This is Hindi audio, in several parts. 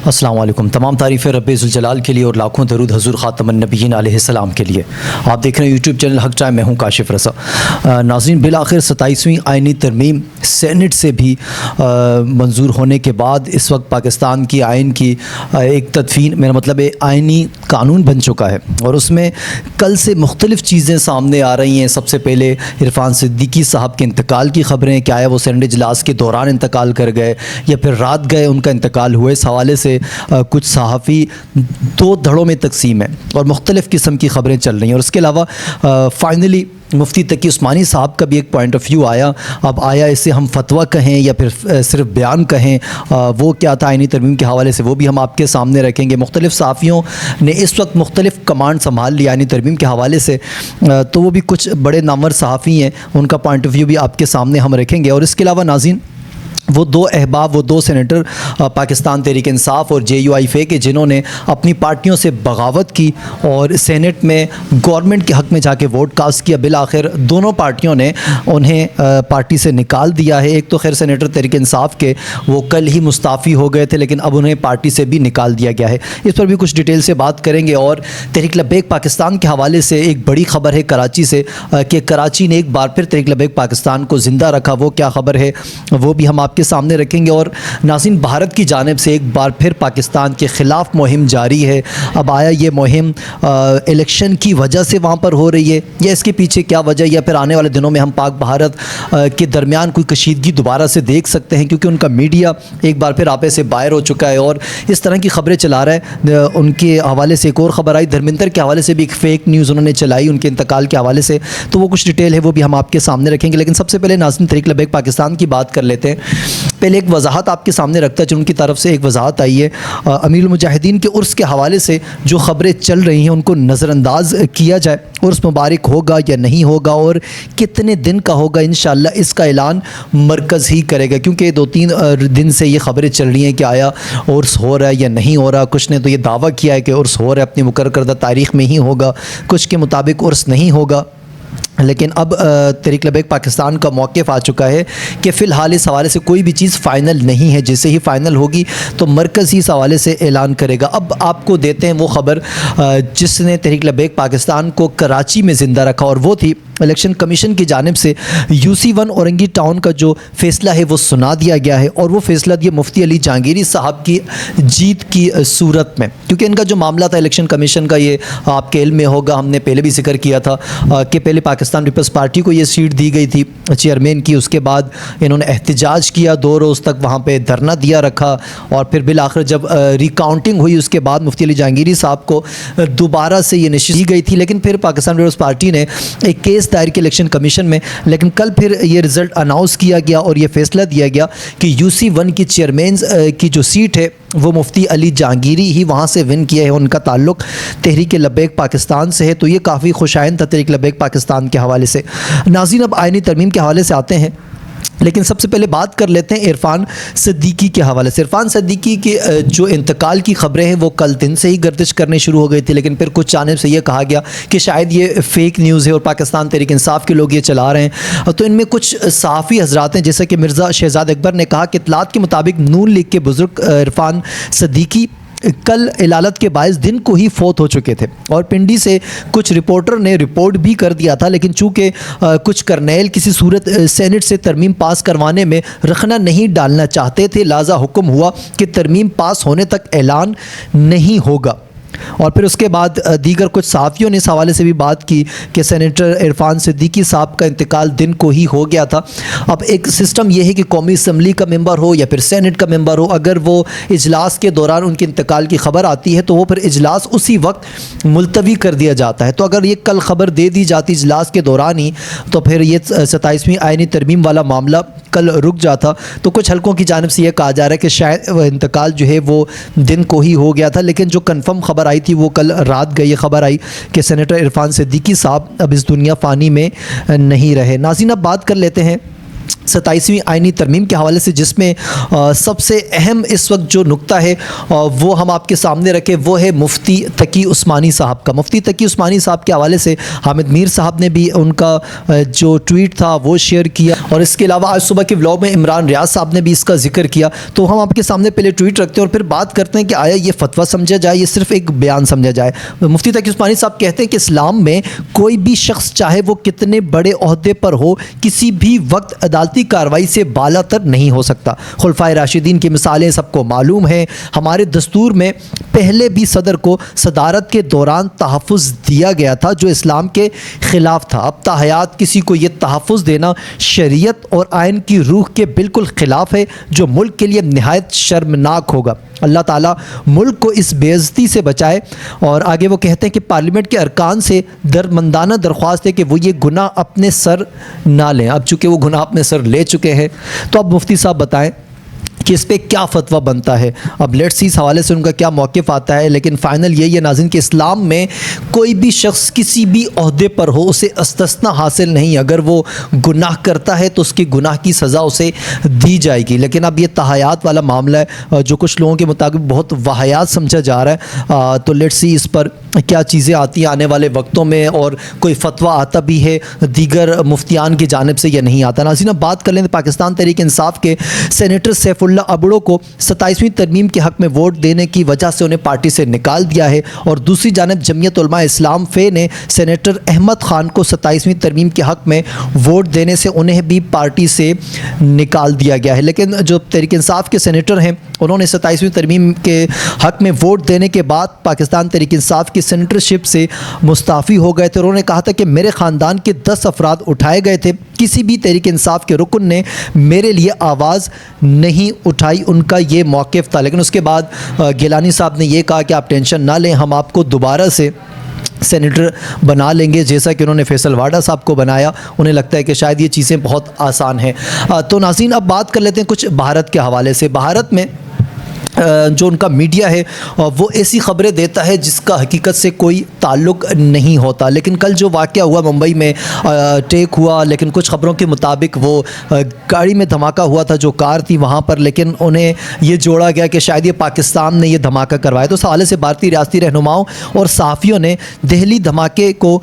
अस्सलाम वालेकुम। तमाम तारीफ़ें रब्बे-ज़ुल जलाल के लिए और लाखों दरूद हज़ूर ख़ातमुन नबिय्यीन अलैहिस्सलाम के लिए। आप देख रहे हैं यूट्यूब चैनल हक़ टाइम, मैं हूँ काशिफ़ रज़ा। नाज़रीन, बिलाखिर 27वीं आइनी तरमीम सेनेट से भी मंजूर होने के बाद इस वक्त पाकिस्तान की आइन की एक तदफ़ीन, मेरा मतलब है आइनी कानून बन चुका है और उसमें कल से मुख्तलिफ़ चीज़ें सामने आ रही हैं। सबसे पहले इरफ़ान सिद्दीकी साहब के इंतकाल की ख़बरें, क्या है वो सेनेट इजलास के दौरान इंतकाल कर गए या फिर रात गए उनका इंतकाल हुआ। इस हवाले से कुछ सहाफ़ी दो धड़ों में तकसीम है और मुख्तलिफ़ किस्म की ख़बरें चल रही हैं। और उसके अलावा फ़ाइनली मुफ्ती तकी उस्मानी साहब का भी एक पॉइंट ऑफ व्यू आया। अब आया इसे हम फतवा कहें या फिर सिर्फ बयान कहें, वो क्या था आइनी तरमीम के हवाले से, वो भी हम आपके सामने रखेंगे। मुख्तलिफ़ सहाफ़ियों ने इस वक्त मुख्तलिफ़ कमांड संभाल लिया आइनी तरमीम के हवाले से, तो वो भी कुछ बड़े नामवर सहाफ़ी हैं, उनका पॉइंट ऑफ व्यू भी आपके सामने हम रखेंगे। और इसके अलावा नाज़रीन, वो दो अहबाब, वो दो सेनेटर पाकिस्तान तहरीक इंसाफ और JUIF के, जिन्होंने अपनी पार्टियों से बगावत की और सेनेट में गवर्नमेंट के हक़ में जाके वोट कास्ट किया, बिल आखिर दोनों पार्टियों ने उन्हें पार्टी से निकाल दिया है। एक तो खैर सेनेटर तहरीक इंसाफ के, वो कल ही मुस्ताफ़ी हो गए थे, लेकिन अब उन्हें पार्टी से भी निकाल दिया गया है। इस पर भी कुछ डिटेल से बात करेंगे। और तहरीक लब्बैक पाकिस्तान के हवाले से एक बड़ी ख़बर है कराची से, कि कराची ने एक बार फिर तहरीक लब्बैक पाकिस्तान को ज़िंदा रखा। वो क्या ख़बर है वो भी हम के सामने रखेंगे। और नाज़रीन, भारत की जानिब से एक बार फिर पाकिस्तान के ख़िलाफ़ मुहिम जारी है। अब आया ये मुहिम इलेक्शन की वजह से वहाँ पर हो रही है या इसके पीछे क्या वजह, या फिर आने वाले दिनों में हम पाक भारत के दरमियान कोई कशीदगी दोबारा से देख सकते हैं, क्योंकि उनका मीडिया एक बार फिर आपे से बाहर हो चुका है और इस तरह की ख़बरें चला रहा है। उनके हवाले से एक और ख़बर आई, धर्मेंद्र के हवाले से भी एक फ़ेक न्यूज़ उन्होंने चलाई उनके इंतकाल के हवाले से, तो वो कुछ डिटेल है वो भी हम आपके सामने रखेंगे। लेकिन सबसे पहले नाज़रीन, तहरीक लब्बैक पाकिस्तान की बात कर लेते हैं। पहले एक वजाहत आपके सामने रखता है, जो उनकी तरफ से एक वजाहत आई है अमीरुल मुजाहिदीन के उर्स के हवाले से जो ख़बरें चल रही हैं उनको नज़रअंदाज किया जाए। उर्स मुबारक होगा या नहीं होगा और कितने दिन का होगा, इंशाअल्लाह इसका ऐलान मरकज़ ही करेगा, क्योंकि 2-3 दिन से ये ख़बरें चल रही हैं कि आया उर्स हो रहा है या नहीं हो रहा। कुछ ने तो ये दावा किया है कि उर्स हो रहा है, अपनी मुकर्रर करदा तारीख़ में ही होगा, कुछ के मुताबिक उर्स नहीं होगा। लेकिन अब तहरीक लब्बैक पाकिस्तान का मौक़िफ़ आ चुका है कि फ़िलहाल इस हवाले से कोई भी चीज़ फ़ाइनल नहीं है। जैसे ही फ़ाइनल होगी तो मरकज़ ही इस हवाले से ऐलान करेगा। अब आपको देते हैं वो ख़बर जिसने तहरीक लब्बैक पाकिस्तान को कराची में ज़िंदा रखा, और वो थी इलेक्शन कमीशन की जानिब से UC1 औरंगी टाउन का जो फ़ैसला है वो सुना दिया गया है। और वो फ़ैसला दिया मुफ्ती अली जहांगीरी साहब की जीत की सूरत में, क्योंकि इनका जो मामला था इलेक्शन कमीशन का, ये आपके इल्म में होगा, हमने पहले भी जिक्र किया था कि पहले पाकिस्तान पीपल्स पार्टी को ये सीट दी गई थी चेयरमैन की। उसके बाद इन्होंने एहतजाज किया, 2 रोज़ तक वहाँ पर धरना दिया रखा, और फिर बिल आखिर जब रिकाउंटिंग हुई उसके बाद मुफ्ती अली जहांगीरी साहब को दोबारा से ये नशिस्त दी गई थी। लेकिन फिर पाकिस्तान पीपल्स पार्टी ने एक केस दायर किया इलेक्शन कमीशन में, लेकिन कल फिर ये रिज़ल्ट अनाउंस किया गया और ये फ़ैसला दिया गया कि UC1 की चेयरमैन की जो सीट है वो मुफ्ती अली जहांगीरी ही वहाँ से विन किया है। उनका ताल्लुक़ तहरीक लब्बैक पाकिस्तान से है, तो ये काफ़ी खुशाइन था तहरीक लब्बैक पाकिस्तान के हवाले से। नाज़रीन, अब आइनी तरमीम के हवाले से आते हैं, लेकिन सबसे पहले बात कर लेते हैं इरफ़ान सिद्दीकी के हवाले से। इरफ़ान सिद्दीकी के जो इंतकाल की ख़बरें हैं वो कल दिन से ही गर्दिश करनी शुरू हो गई थी, लेकिन फिर कुछ जानिब से ये कहा गया कि शायद ये फ़ेक न्यूज़ है और पाकिस्तान तहरीक इंसाफ के लोग ये चला रहे हैं। तो इनमें कुछ सहाफ़ी हज़रात हैं, जैसे कि मिर्ज़ा शहज़ाद अकबर ने कहा कि इत्तलात के मुताबिक नून लीग के बुज़ुर्ग इरफ़ान सिद्दीकी कल इलालत के बायस दिन को ही फौत हो चुके थे, और पिंडी से कुछ रिपोर्टर ने रिपोर्ट भी कर दिया था, लेकिन चूँकि कुछ करनेल किसी सूरत सेनेट से तरमीम पास करवाने में रखना नहीं डालना चाहते थे, लिहाजा हुक्म हुआ कि तरमीम पास होने तक ऐलान नहीं होगा। और फिर उसके बाद दीगर कुछ सहाफ़ियों ने इस हवाले से भी बात की कि सेनेटर इरफ़ान सिद्दीकी साहब का इंतकाल दिन को ही हो गया था। अब एक सिस्टम यह है कि कौमी असम्बली का मेंबर हो या फिर सेनेट का मेंबर हो, अगर वो इजलास के दौरान उनके इंतकाल की ख़बर आती है तो वो फिर इजलास उसी वक्त मुलतवी कर दिया जाता है। तो अगर ये कल ख़बर दे दी जाती इजलास के दौरान ही, तो फिर ये 27वीं आइनी तरमीम वाला मामला कल रुक जाता। तो कुछ हलकों की जानिब से ये कहा जा रहा है कि शायद इंतकाल जो है वो दिन को ही हो गया था, लेकिन जो कन्फर्म ख़बर आई थी वो कल रात गई। ये ख़बर आई कि सेनेटर इरफ़ान सिद्दीकी साहब अब इस दुनिया फ़ानी में नहीं रहे। नाज़रीन, अब बात कर लेते हैं 27वीं आइनी तरमीम के हवाले से, जिसमें सबसे अहम इस वक्त जो नुक्ता है वो हम आपके सामने रखें, वो है मुफ्ती तकी उस्मानी साहब का। मुफ्ती तकी उस्मानी साहब के हवाले से हामिद मीर साहब ने भी उनका जो ट्वीट था वो शेयर किया, और इसके अलावा आज सुबह के व्लॉग में इमरान रियाज साहब ने भी इसका जिक्र किया। तो हम आपके सामने पहले ट्वीट रखते हैं और फिर बात करते हैं कि आया ये फतवा समझा जाए, ये सिर्फ एक बयान समझा जाए। मुफ्ती तकी उस्मानी साहब कहते हैं कि इस्लाम में कोई भी शख्स चाहे वो कितने बड़े ओहदे पर हो, किसी भी वक्त अदालती कार्रवाई से बालातर नहीं हो सकता। खुलफाए राशिदीन की मिसालें सबको मालूम है। हमारे दस्तूर में पहले भी सदर को सदारत के दौरान तहफ़्फ़ुज़ दिया गया था जो इस्लाम के ख़िलाफ़ था। अब ताहयात किसी को ये तहफ़्फ़ुज़ देना शरीयत और आइन की रूह के बिल्कुल ख़िलाफ़ है, जो मुल्क के लिए निहायत शर्मनाक होगा। अल्लाह ताला मुल्क को इस बेइज्जती से बचाए। और आगे वो कहते हैं कि पार्लियामेंट के अरकान से दरमंदाना दरख्वास्त है कि वो ये गुनाह अपने सर ना लें। अब चूँकि वो गुनाह अपने सर ले चुके हैं, तो अब मुफ्ती साहब बताएं कि इस पर क्या फ़तवा बनता है। अब लेट्स सी इस हवाले से उनका क्या मौक़िफ़ आता है, लेकिन फ़ाइनल यही है नाज़रीन कि इस्लाम में कोई भी शख्स किसी भी ओहदे पर हो, उसे इस्तिस्ना हासिल नहीं। अगर वो गुनाह करता है तो उसकी गुनाह की सज़ा उसे दी जाएगी। लेकिन अब ये तहयात वाला मामला है जो कुछ लोगों के मुताबिक बहुत वाहियात समझा जा रहा है। तो लेट्स सी इस पर क्या चीज़ें आती हैं आने वाले वक्तों में, और कोई फतवा आता भी है दीगर मुफ्तियान की जानिब से या नहीं आता। नाज़रीन अब बात कर लें पाकिस्तान तहरीक इंसाफ के सेनेटर सैफुल्ला अबड़ो को 27वीं तरमीम के हक़ में वोट देने की वजह से उन्हें पार्टी से निकाल दिया है, और दूसरी जानिब जमीयत उलमा इस्लाम फ़े ने सेनेटर अहमद ख़ान को 27वीं तरमीम के हक़ में वोट देने से उन्हें भी पार्टी से निकाल दिया गया है। लेकिन जो तहरीक इंसाफ के सेनेटर हैं उन्होंने 27वीं तरमीम के हक़ में वोट देने के बाद पाकिस्तान तहरीक इंसाफ की सेनेटरशिप से मुस्ताफ़ी हो गए थे। उन्होंने कहा था कि मेरे ख़ानदान के 10 अफराद उठाए गए थे, किसी भी तहरीक इंसाफ के रुकन ने मेरे लिए आवाज़ नहीं उठाई, उनका ये मौक़िफ़ था। लेकिन उसके बाद गिलानी साहब ने यह कहा कि आप टेंशन ना लें, हम आपको दोबारा से सेनेटर बना लेंगे, जैसा कि उन्होंने फैसल वाडा साहब को बनाया। उन्हें लगता है कि शायद ये चीज़ें बहुत आसान हैं। तो नाज़रीन अब बात कर लेते हैं कुछ भारत के हवाले से। भारत में जो उनका मीडिया है वो ऐसी ख़बरें देता है जिसका हकीकत से कोई ताल्लुक़ नहीं होता। लेकिन कल जो वाक़या हुआ मुंबई में टेक हुआ, लेकिन कुछ ख़बरों के मुताबिक वो गाड़ी में धमाका हुआ था जो कार थी वहाँ पर, लेकिन उन्हें ये जोड़ा गया कि शायद ये पाकिस्तान ने ये धमाका करवाया। तो इस हवाले से भारतीय रियासती रहनुमाओं और सहाफ़ियों ने दिल्ली धमाके को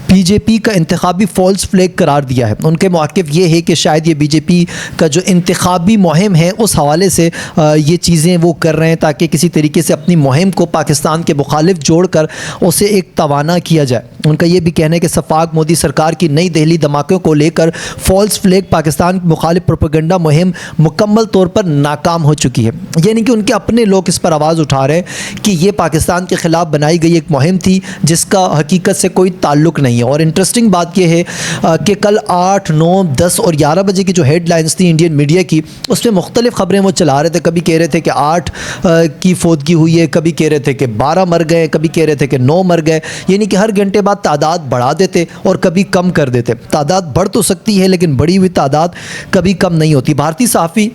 बीजेपी का इंतखाबी फॉल्स फ्लैग करार दिया है। उनके मौक़िफ़ ये है कि शायद ये बीजेपी का जो इंतखाबी मुहिम है उस हवाले से ये चीज़ें वो कर रहे हैं ताकि किसी तरीके से अपनी मुहिम को पाकिस्तान के मुखालिफ जोड़कर उसे एक तवाना किया जाए। उनका ये भी कहना है कि सफ़ाक मोदी सरकार की नई दिल्ली धमाकों को लेकर फॉल्स फ्लैग पाकिस्तान मुखालिफ प्रोपेगेंडा मुहिम मुकम्मल तौर पर नाकाम हो चुकी है। यानी कि उनके अपने लोग इस पर आवाज़ उठा रहे हैं कि ये पाकिस्तान के ख़िलाफ़ बनाई गई एक मुहिम थी जिसका हकीकत से कोई ताल्लुक़ नहीं है। और इंटरेस्टिंग बात यह है कि कल 8, 9, 10 और 11 बजे की जो हेडलाइंस थी इंडियन मीडिया की, उसमें मुख्तलिफ़ ख़बरें वो चला रहे थे। कभी कह रहे थे कि 8 की फौतगी हुई है, कभी कह रहे थे कि 12 मर गए, कभी कह रहे थे कि 9 मर गए। यानी कि हर घंटे बाद तादाद बढ़ा देते और कभी कम कर देते। तादाद बढ़ तो सकती है लेकिन बढ़ी हुई तादाद कभी कम नहीं होती। भारतीय सहाफ़ी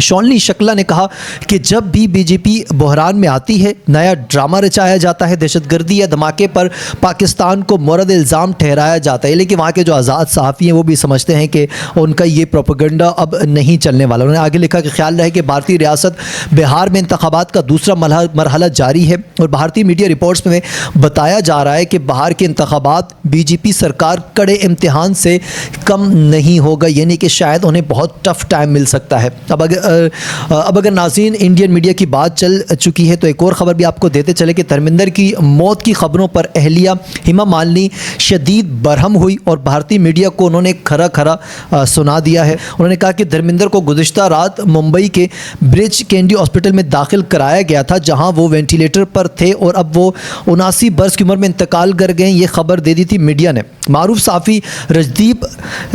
शॉनली शकला ने कहा कि जब भी बीजेपी बहरान में आती है नया ड्रामा रचाया जाता है, दहशतगर्दी या धमाके पर पाकिस्तान को मोरद इल्ज़ाम ठहराया जाता है। लेकिन वहाँ के जो आज़ाद सहाफ़ी हैं वो भी समझते हैं कि उनका ये प्रोपेगेंडा अब नहीं चलने वाला। उन्होंने आगे लिखा कि ख्याल रहे कि भारतीय रियासत बिहार में इंतखाबात का दूसरा मरहला जारी है और भारतीय मीडिया रिपोर्ट्स में बताया जा रहा है कि बिहार के इंतखाबात बीजेपी सरकार कड़े इम्तिहान से कम नहीं होगा, यानी कि शायद उन्हें बहुत टफ टाइम मिल सकता है। अब अगर नाज़रीन इंडियन मीडिया की बात चल चुकी है तो एक और ख़बर भी आपको देते चले कि धर्मेंद्र की मौत की ख़बरों पर अहलिया हेमा मालिनी शदीद बरहम हुई और भारतीय मीडिया को उन्होंने खरा खरा सुना दिया है। उन्होंने कहा कि धर्मेंद्र को गुज़िश्ता रात मुंबई के ब्रिच कैंडी हॉस्पिटल में दाखिल कराया गया था जहां वो वेंटिलेटर पर थे और अब वो 79 बरस की उम्र में इंतकाल कर गए। ये खबर दे दी थी मीडिया ने। मारूफ साफ़ी रजदीप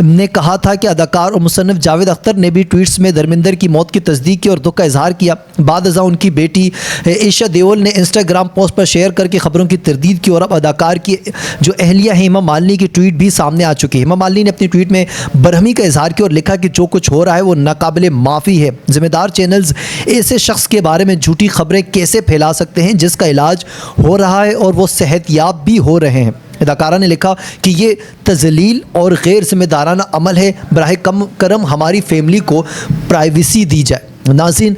ने कहा था कि अदाकार और मुसन्निफ़ जावेद अख्तर ने भी ट्वीट्स में धर्मेंद्र की मौत की तस्दीक की और दुख का इजहार किया। बाद अज़ा उनकी बेटी ईशा देओल ने इंस्टाग्राम पोस्ट पर शेयर करके ख़बरों की तरदीद की और अब अदाकार की जो अहलिया है हेमा मालिनी की ट्वीट भी सामने आ चुकी है। हेमा मालिनी ने अपनी ट्वीट में बरहमी का इजहार किया और लिखा कि जो कुछ हो रहा है वो नाकाबिले माफ़ी है। ज़िम्मेदार चैनल्स ऐसे शख्स के बारे में झूठी खबरें कैसे फैला सकते हैं जिसका इलाज हो रहा है और वो सेहतयाब भी हो रहे हैं। अदाकारा ने लिखा कि ये तजलील और गैर जिम्मेदाराना अमल है, बराह करम हमारी फैमिली को प्राइवेसी दी जाए। नाज़रीन,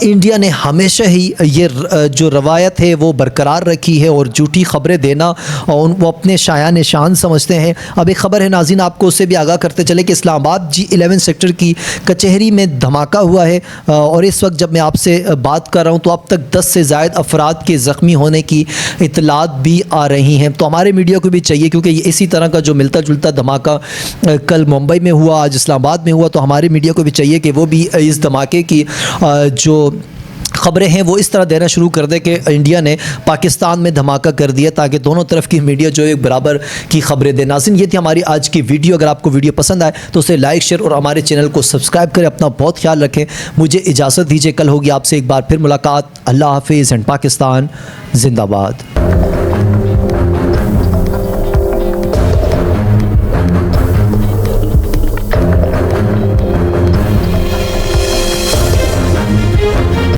इंडिया ने हमेशा ही ये जो रवायत है वो बरकरार रखी है और झूठी ख़बरें देना और वो अपने शायान निशान समझते हैं। अब एक ख़बर है नाज़रीन, आपको उससे भी आगाह करते चले कि इस्लामाबाद G11 सेक्टर की कचहरी में धमाका हुआ है और इस वक्त जब मैं आपसे बात कर रहा हूँ तो अब तक 10 से ज़ायद अफराद के ज़ख्मी होने की इतलात भी आ रही हैं। तो हमारे मीडिया को भी चाहिए, क्योंकि इसी तरह का जो मिलता जुलता धमाका कल मुंबई में हुआ, आज इस्लामाबाद में हुआ, तो हमारे मीडिया को भी चाहिए कि वो भी इस धमाके की जो ख़बरें हैं वो इस तरह देना शुरू कर दे कि इंडिया ने पाकिस्तान में धमाका कर दिया, ताकि दोनों तरफ की मीडिया जो है बराबर की ख़बरें दे। नाज़रीन, ये थी हमारी आज की वीडियो। अगर आपको वीडियो पसंद आए तो उसे लाइक, शेयर और हमारे चैनल को सब्सक्राइब करें। अपना बहुत ख्याल रखें। मुझे इजाज़त दीजिए, कल होगी आपसे एक बार फिर मुलाकात। अल्लाह हाफिज़ एंड पाकिस्तान जिंदाबाद।